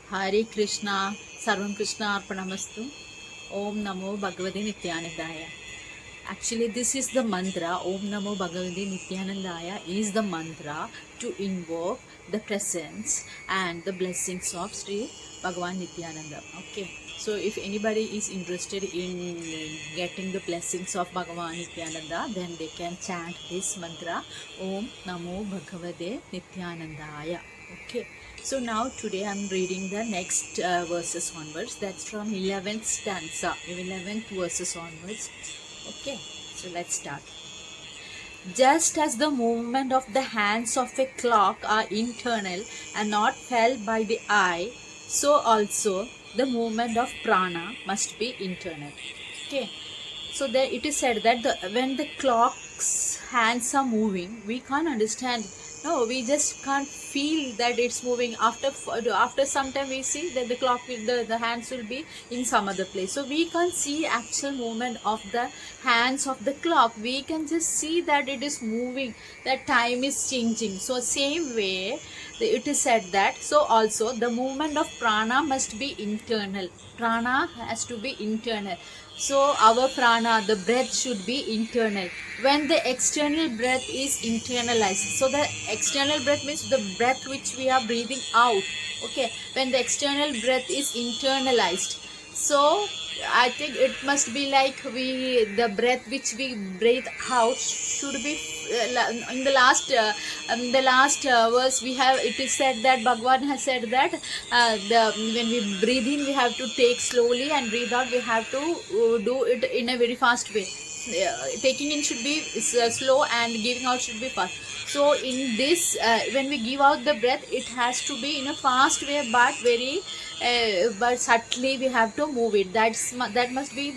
Hare Krishna, Sarvam Krishna Arpanamastu. Om Namo Bhagavate Nityanandaya. Actually, this is the mantra. Om Namo Bhagavate Nityanandaya is the mantra to invoke the presence and the blessings of Sri Bhagwan Nityananda. Okay. So, if anybody is interested in getting the blessings of Bhagwan Nityananda, then they can chant this mantra. Om Namo Bhagavate Nityanandaya. Okay. So now today I am reading the next verses onwards. That's from 11th stanza, 11th verses onwards. Okay, so let's start. Just as the movement of the hands of a clock are internal and not felt by the eye, so also the movement of prana must be internal. Okay, so there it is said that when the clock's hands are moving, we can't understand. No, we just can't feel that it's moving. After some time we see that the clock will, the hands will be in some other place. So we can't see actual movement of the hands of the clock. We can just see that it is moving, that time is changing. So same way it is said that so also the movement of prana must be internal. Prana has to be internal. So our prana, the breath should be internal. When the external breath is internalized, so the external breath means the breath which we are breathing out. Okay, when the external breath is internalized, so I think it must be like the breath which we breathe out should be in the last verse we have, it is said that Bhagwan has said that when we breathe in we have to take slowly and breathe out we have to do it in a very fast way. Taking in should be slow and giving out should be fast. So in this when we give out the breath, it has to be in a fast way but very but subtly we have to move it. That must be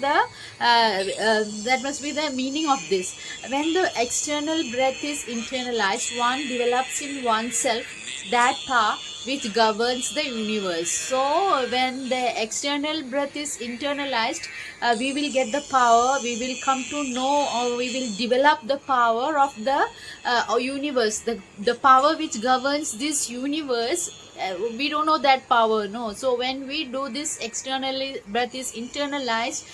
the meaning of this. When the external breath is internalized, one develops in oneself that power which governs the universe. So when the external breath is internalized, we will get the power, we will come to know, or we will develop the power of the universe, the power which governs this universe. We don't know that power, no. So when we do this externally breath is internalized,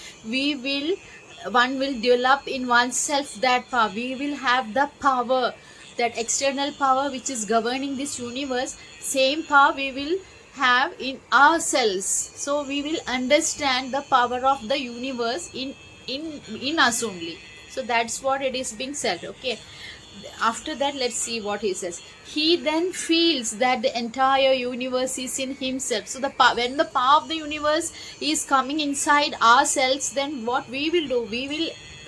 one will develop in oneself that power. We will have the power, that external power which is governing this universe. Same power we will have in ourselves. So we will understand the power of the universe in us only. So that's what it is being said. Okay, after that let's see what he says. He then feels that the entire universe is in himself. So when the power of the universe is coming inside ourselves, then what we will do, we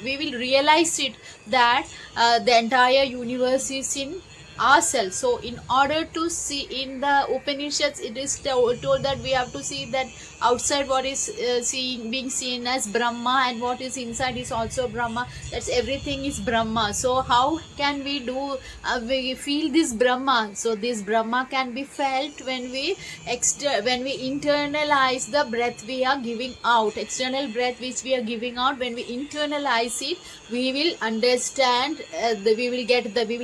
will realize it that the entire universe is in ourselves. So in order to see, in the Upanishads it is told that we have to see that outside what is being seen as Brahma, and what is inside is also Brahma. That's everything is Brahma. So how can we we feel this Brahma? So this Brahma can be felt when we internalize the breath we are giving out. External breath which we are giving out, when we internalize it, we will understand, we will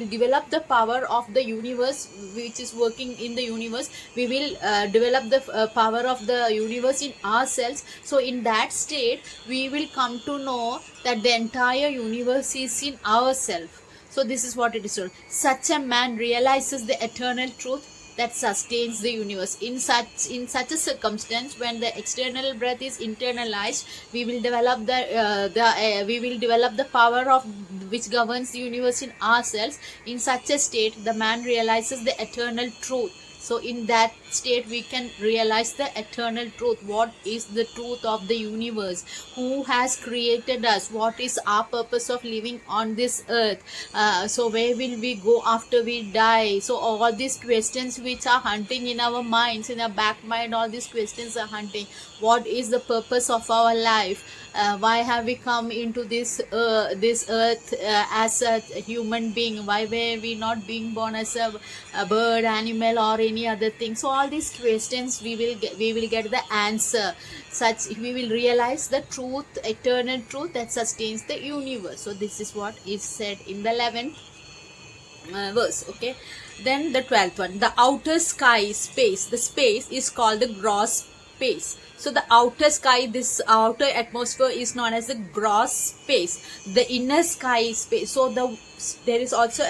develop the power of the universe which is working in the universe. We will develop the power of the universe in ourselves. So in that state we will come to know that the entire universe is in ourselves. So this is what it is told. Such a man realizes the eternal truth that sustains the universe. In such a circumstance, when the external breath is internalized, we will develop the power of which governs the universe in ourselves. In such a state, the man realizes the eternal truth. So in that state we can realize the eternal truth. What is the truth of the universe? Who has created us? What is our purpose of living on this earth? So where will we go after we die? So all these questions which are hunting in our minds, in our back mind, all these questions are hunting. What is the purpose of our life? Why have we come into this earth as a human being? Why were we not being born as a bird, animal, or any other thing? So all these questions we will get the answer. We will realize the truth, eternal truth that sustains the universe. So this is what is said in the 11th verse. Okay, Then the 12th one, the outer sky space. The space is called the gross space. So the outer sky, this outer atmosphere is known as the gross space. The inner sky space. So there is also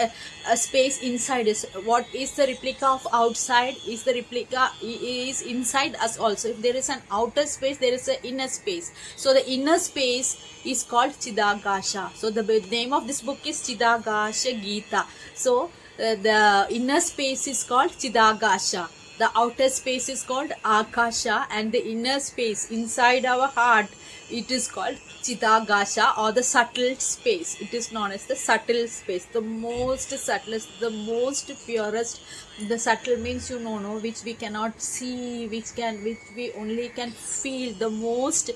a space inside us. What is the replica of outside is the replica is inside us also. If there is an outer space, there is an inner space. So the inner space is called Chidakasha. So the name of this book is Chidakasha Geeta. So the inner space is called Chidakasha. The outer space is called Akasha, and the inner space inside our heart, it is called Chidakasha, or the subtle space. It is known as the subtle space, the most subtlest, the most purest. The subtle means, you know, which we cannot see, which we only can feel, the most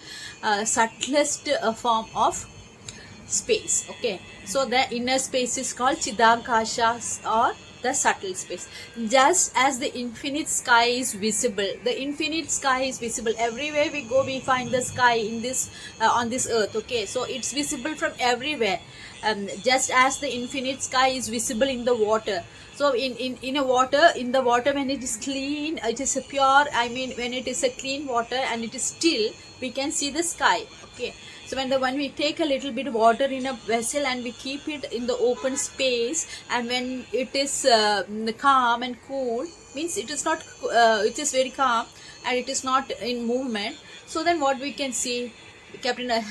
subtlest form of space. Okay, so the inner space is called Chidakasha, or the subtle space. Just as the infinite sky is visible, the infinite sky is visible everywhere we go, we find the sky in this on this earth. Okay, so it's visible from everywhere. Just as the infinite sky is visible in the water. So in the water, when it is clean, it is a pure, I mean when it is a clean water and it is still, we can see the sky. Okay, so when we take a little bit of water in a vessel and we keep it in the open space, and when it is calm and cool, means it is not it is very calm and it is not in movement, so then what we can see, kept in a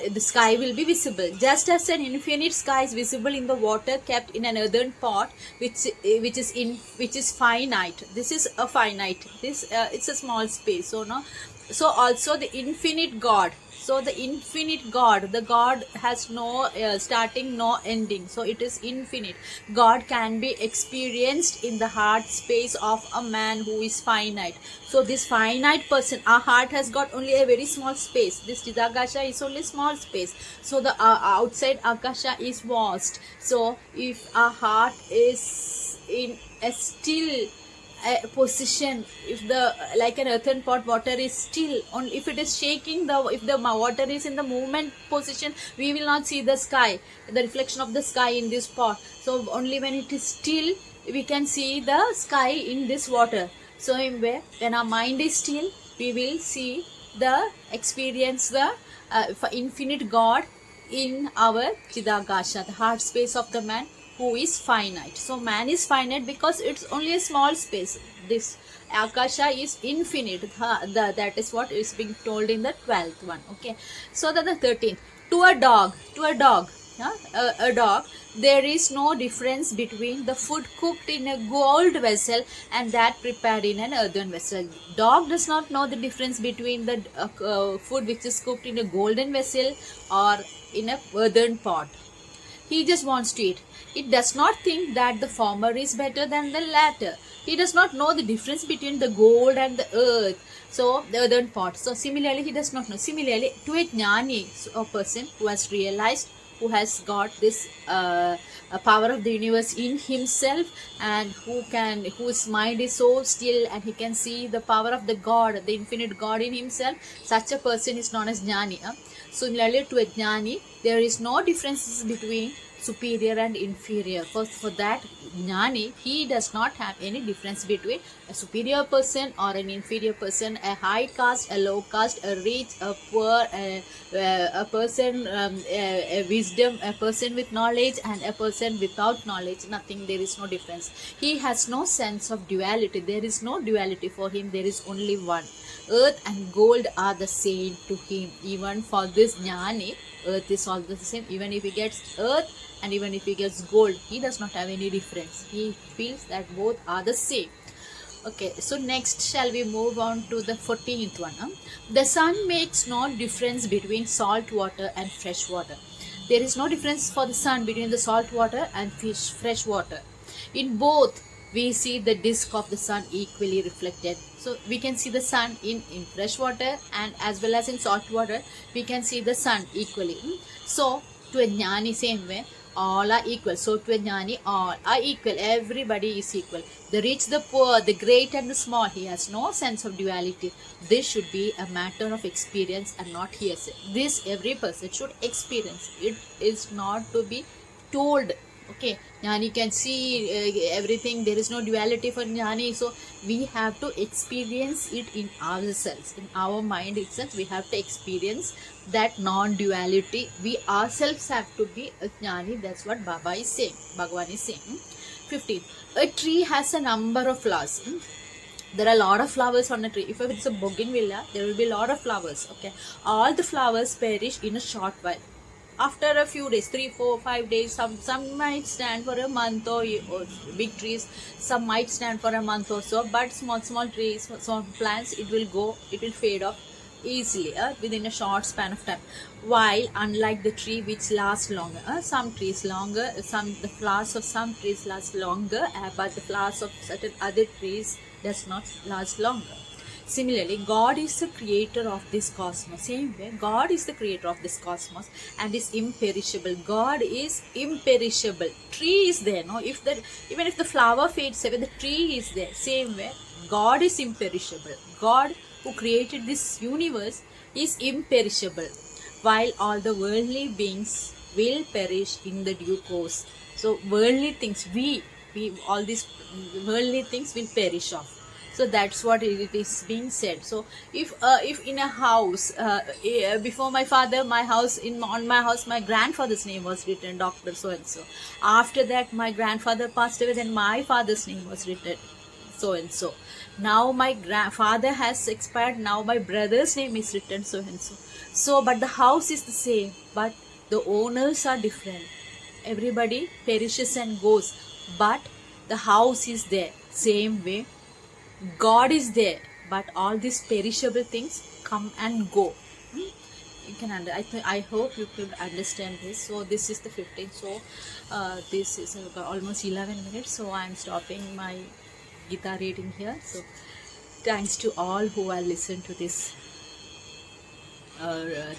the sky will be visible. Just as an infinite sky is visible in the water kept in an earthen pot, which is finite. This is a finite. This it's a small space. So no. So also the infinite God. So the infinite God, the God has no starting, no ending. So it is infinite. God can be experienced in the heart space of a man who is finite. So this finite person, our heart has got only a very small space. This Chidakasha is only small space. So the outside Akasha is vast. So if our heart is in a still position, if the like an earthen pot water is still, only if it is shaking, if the water is in the movement position, we will not see the sky, the reflection of the sky in this pot. So only when it is still, we can see the sky in this water. So when our mind is still, we will see the experience the infinite God in our Chidakasha, the heart space of the man who is finite. So man is finite because it's only a small space. This Akasha is infinite. That is what is being told in the 12th one. Okay, so that the 13th, to a dog, a dog, there is no difference between the food cooked in a gold vessel and that prepared in an earthen vessel. Dog does not know the difference between the food which is cooked in a golden vessel or in a earthen pot. He just wants to eat. It does not think that the former is better than the latter. He does not know the difference between the gold and the earth. So the earthen pot. So similarly, he does not know. Similarly, to a jnani, a person who has realized, who has got this power of the universe in himself, and whose mind is so still and he can see the power of the God, the infinite God in himself, such a person is known as jnani. Similarly, to a jnani, there is no differences between superior and inferior. For that jnani, he does not have any difference between a superior person or an inferior person, a high caste, a low caste, a rich, a poor, a person, a wisdom, a person with knowledge and a person without knowledge. Nothing, there is no difference. He has no sense of duality. There is no duality for him. There is only one. Earth and gold are the same to him. Even for this jnani, earth is all the same. Even if he gets earth and even if he gets gold, he does not have any difference. He feels that both are the same. Okay, so next shall we move on to the 14th one. The sun makes no difference between salt water and fresh water. There is no difference for the sun between the salt water and fresh water. In both, we see the disk of the sun equally reflected. So we can see the sun in fresh water and as well as in salt water, we can see the sun equally. So to a jnani, same way, all are equal. So to a jnani, all are equal. Everybody is equal. The rich, the poor, the great and the small. He has no sense of duality. This should be a matter of experience and not hearsay. This every person should experience. It is not to be told Okay, Jnani can see everything. There is no duality for Jnani. So we have to experience it in ourselves, in our mind itself. We have to experience that non-duality. We ourselves have to be a Jnani. That's what Baba is saying. Bhagwan is saying. 15. A tree has a number of flowers. There are a lot of flowers on a tree. If it's a bougainvillea, there will be a lot of flowers. Okay, all the flowers perish in a short while. After a few days, 3 4 5 days, some might stand for a month, or big trees, some might stand for a month or so, but small trees, small plants, it will go, it will fade off easily within a short span of time. While unlike the tree which lasts longer, some trees longer, the flowers of some trees last longer, but the flowers of certain other trees does not last longer. Similarly, God is the creator of this cosmos. Same way, God is the creator of this cosmos and is imperishable. God is imperishable. Tree is there, no? Even if the flower fades away, the tree is there. Same way, God is imperishable. God who created this universe is imperishable, while all the worldly beings will perish in the due course. So worldly things, we all these worldly things will perish off. So that's what it is being said. So if in a house, before my father, on my house my grandfather's name was written, Dr. So and so. After that my grandfather passed away, then my father's name was written, so and so. Now my grandfather has expired, now my brother's name is written, so and so. So but the house is the same, but the owners are different. Everybody perishes and goes, but the house is there. Same way, God is there, but all these perishable things come and go. You can I hope you could understand this. So this is the 15th. So this is almost 11 minutes. So I am stopping my Geeta reading here. So thanks to all who have listened to this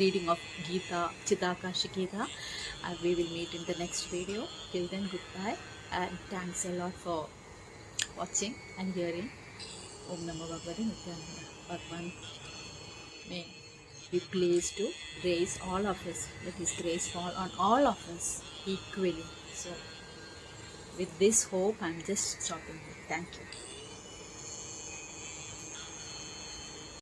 reading of Geeta, Chidakasha Geeta. We will meet in the next video. Till then, goodbye, and thanks a lot for watching and hearing. Om Namo Bhagavate Nityananda. Bhagwan may be pleased to grace all of us. Let His grace fall on all of us equally. So, with this hope, I am just stopping here. Thank you.